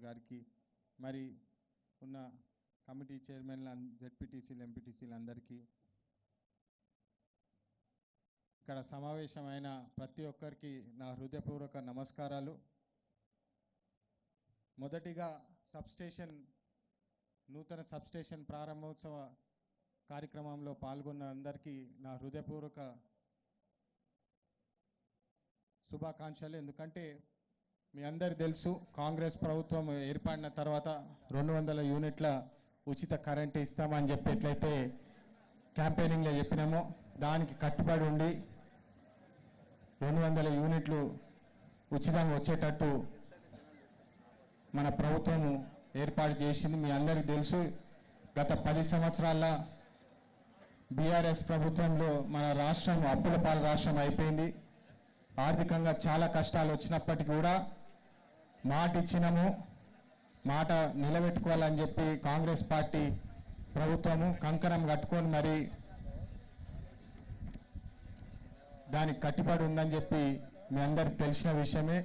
గారికి మరి ఉన్న కమిటీ చైర్మన్ల జెడ్పీటీసీలు ఎంపీటీసీలు అందరికీ ఇక్కడ సమావేశమైన ప్రతి ఒక్కరికి నా హృదయపూర్వక నమస్కారాలు. మొదటిగా నూతన సబ్స్టేషన్ ప్రారంభోత్సవ కార్యక్రమంలో పాల్గొన్న అందరికీ నా హృదయపూర్వక శుభాకాంక్షలు. ఎందుకంటే మీ అందరికీ తెలుసు, కాంగ్రెస్ ప్రభుత్వం ఏర్పడిన తర్వాత 200 యూనిట్ల ఉచిత కరెంటు ఇస్తామని చెప్పి ఎట్లయితే క్యాంపెయినింగ్లో చెప్పినామో దానికి కట్టుబడి ఉండి 200 యూనిట్లు ఉచితంగా వచ్చేటట్టు మన ప్రభుత్వం ఏర్పాటు చేసింది. మీ అందరికీ తెలుసు, గత 10 సంవత్సరాల బీఆర్ఎస్ ప్రభుత్వంలో మన రాష్ట్రం అప్పుల పాలు రాష్ట్రం అయిపోయింది. ఆర్థికంగా చాలా కష్టాలు వచ్చినప్పటికీ కూడా మాట ఇచ్చినాము, మాట నిలబెట్టుకోవాలని చెప్పి కాంగ్రెస్ పార్టీ ప్రభుత్వము కంకణం కట్టుకొని మరి దానికి కట్టుబడి ఉందని చెప్పి మీ అందరికి తెలిసిన విషయమే.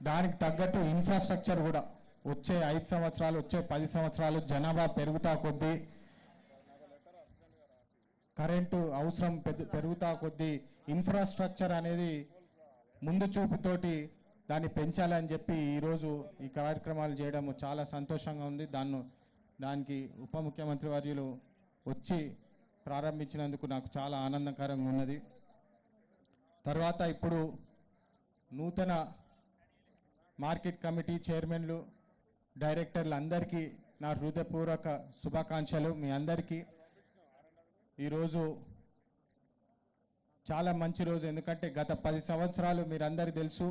దానికి తగ్గట్టు ఇన్ఫ్రాస్ట్రక్చర్ కూడా వచ్చే 5 సంవత్సరాలు, వచ్చే 10 సంవత్సరాలు జనాభా పెరుగుతా కొద్దీ, కరెంటు అవసరం పెరుగుతా కొద్దీ ఇన్ఫ్రాస్ట్రక్చర్ అనేది ముందు చూపుతోటి దాన్ని పెంచాలని చెప్పి ఈరోజు ఈ కార్యక్రమాలు చేయడం చాలా సంతోషంగా ఉంది. దానికి ఉప ముఖ్యమంత్రి వర్యులు వచ్చి ప్రారంభించినందుకు నాకు చాలా ఆనందకరంగా ఉన్నది. తర్వాత ఇప్పుడు నూతన మార్కెట్ కమిటీ చైర్మన్లు, డైరెక్టర్లు అందరికీ నా హృదయపూర్వక శుభాకాంక్షలు. మీ అందరికీ ఈరోజు చాలా మంచి రోజు. ఎందుకంటే గత 10 సంవత్సరాలు మీరందరికీ తెలుసు,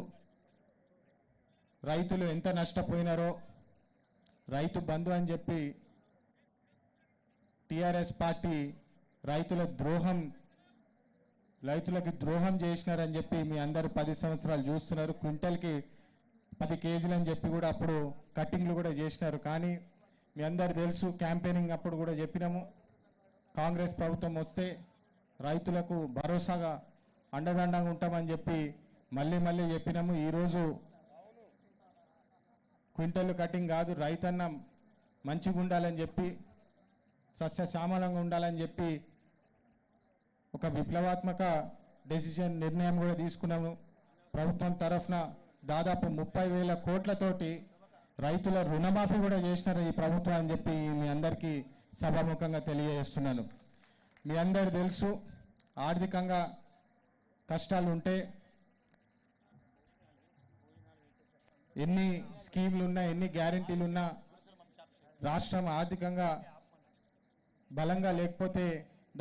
రైతులు ఎంత నష్టపోయినారో. రైతు బంధు అని చెప్పి టీఆర్ఎస్ పార్టీ రైతులకి ద్రోహం చేసినారని చెప్పి మీ అందరు 10 సంవత్సరాలు చూస్తున్నారు. క్వింటల్కి 10 కేజీలు అని చెప్పి కూడా అప్పుడు కట్టింగ్లు కూడా చేసినారు. కానీ మీ అందరు తెలుసు, క్యాంపెయినింగ్ అప్పుడు కూడా చెప్పినాము, కాంగ్రెస్ ప్రభుత్వం వస్తే రైతులకు భరోసాగా అండదండంగా ఉంటామని చెప్పి మళ్ళీ చెప్పినాము. ఈరోజు క్వింటల్ కటింగ్ కాదు, రైతన్న మంచిగా ఉండాలని చెప్పి, సస్యశ్యామలంగా ఉండాలని చెప్పి ఒక విప్లవాత్మక నిర్ణయం కూడా తీసుకున్నాము. ప్రభుత్వం తరఫున దాదాపు 30,000 కోట్లతోటి రైతుల రుణమాఫీ కూడా చేసినారు ఈ ప్రభుత్వం అని చెప్పి మీ అందరికీ సభాముఖంగా తెలియజేస్తున్నాను. మీ అందరు తెలుసు, ఆర్థికంగా కష్టాలు ఉంటే ఎన్ని స్కీమ్లు ఉన్నా, ఎన్ని గ్యారెంటీలు ఉన్నా, రాష్ట్రం ఆర్థికంగా బలంగా లేకపోతే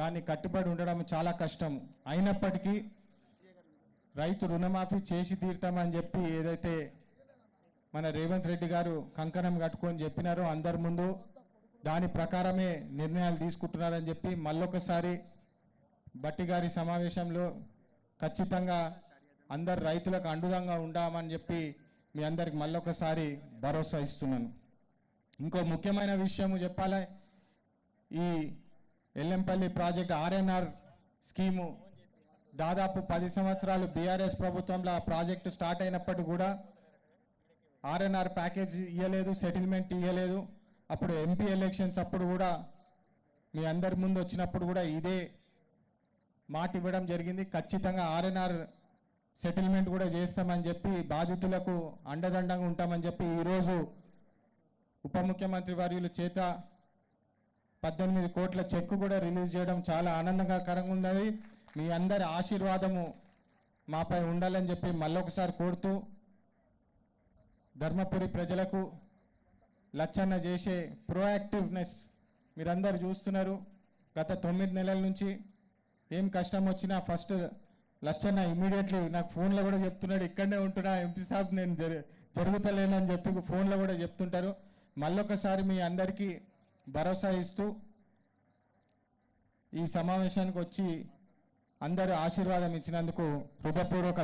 దాన్ని కట్టుబడి ఉండడం చాలా కష్టం. అయినప్పటికీ రైతు రుణమాఫీ చేసి తీరుతామని చెప్పి ఏదైతే మన రేవంత్ రెడ్డి గారు కంకణం కట్టుకొని చెప్పినారో అందరి ముందు, దాని ప్రకారమే నిర్ణయాలు తీసుకుంటున్నారని చెప్పి మళ్ళొకసారి బట్టి గారి సమావేశంలో ఖచ్చితంగా అందరు రైతులకు అండుదంగా ఉండామని చెప్పి మీ అందరికి మళ్ళొకసారి భరోసా ఇస్తున్నాను. ఇంకో ముఖ్యమైన విషయము చెప్పాలి, ఈ ఎల్లంపల్లి ప్రాజెక్ట్ ఆర్ఎన్ఆర్ స్కీము దాదాపు 10 సంవత్సరాలు బీఆర్ఎస్ ప్రభుత్వంలో ఆ ప్రాజెక్టు స్టార్ట్ అయినప్పటికీ కూడా ఆర్ఎన్ఆర్ ప్యాకేజ్ ఇవ్వలేదు, సెటిల్మెంట్ ఇవ్వలేదు. అప్పుడు ఎంపీ ఎలక్షన్స్ అప్పుడు కూడా మీ అందరి ముందు వచ్చినప్పుడు కూడా ఇదే మాట ఇవ్వడం జరిగింది, ఖచ్చితంగా ఆర్ఎన్ఆర్ సెటిల్మెంట్ కూడా చేస్తామని చెప్పి, బాధితులకు అండదండంగా ఉంటామని చెప్పి ఈరోజు ఉప ముఖ్యమంత్రి వర్యుల చేత 18 కోట్ల చెక్ కూడా రిలీజ్ చేయడం చాలా ఆనందకరంగా ఉన్నది. మీ అందరి ఆశీర్వాదము మాపై ఉండాలని చెప్పి మళ్ళొకసారి కోరుతూ, ధర్మపురి ప్రజలకు లచ్చన్న చేసే ప్రోయాక్టివ్నెస్ మీరందరూ చూస్తున్నారు. గత 9 నెలల నుంచి ఏం కష్టం వచ్చినా ఫస్ట్ లచ్చన్న ఇమీడియట్లీ నాకు ఫోన్లో కూడా చెప్తున్నాడు, ఇక్కడనే ఉంటున్నా ఎంపీ సాబ్, నేను జరుగుతలేనని చెప్పి ఫోన్లో కూడా చెప్తుంటారు. మళ్ళొకసారి మీ అందరికీ భరోసా ఇస్తూ ఈ సమావేశానికి వచ్చి అందరూ ఆశీర్వాదం ఇచ్చినందుకు హృదయపూర్వక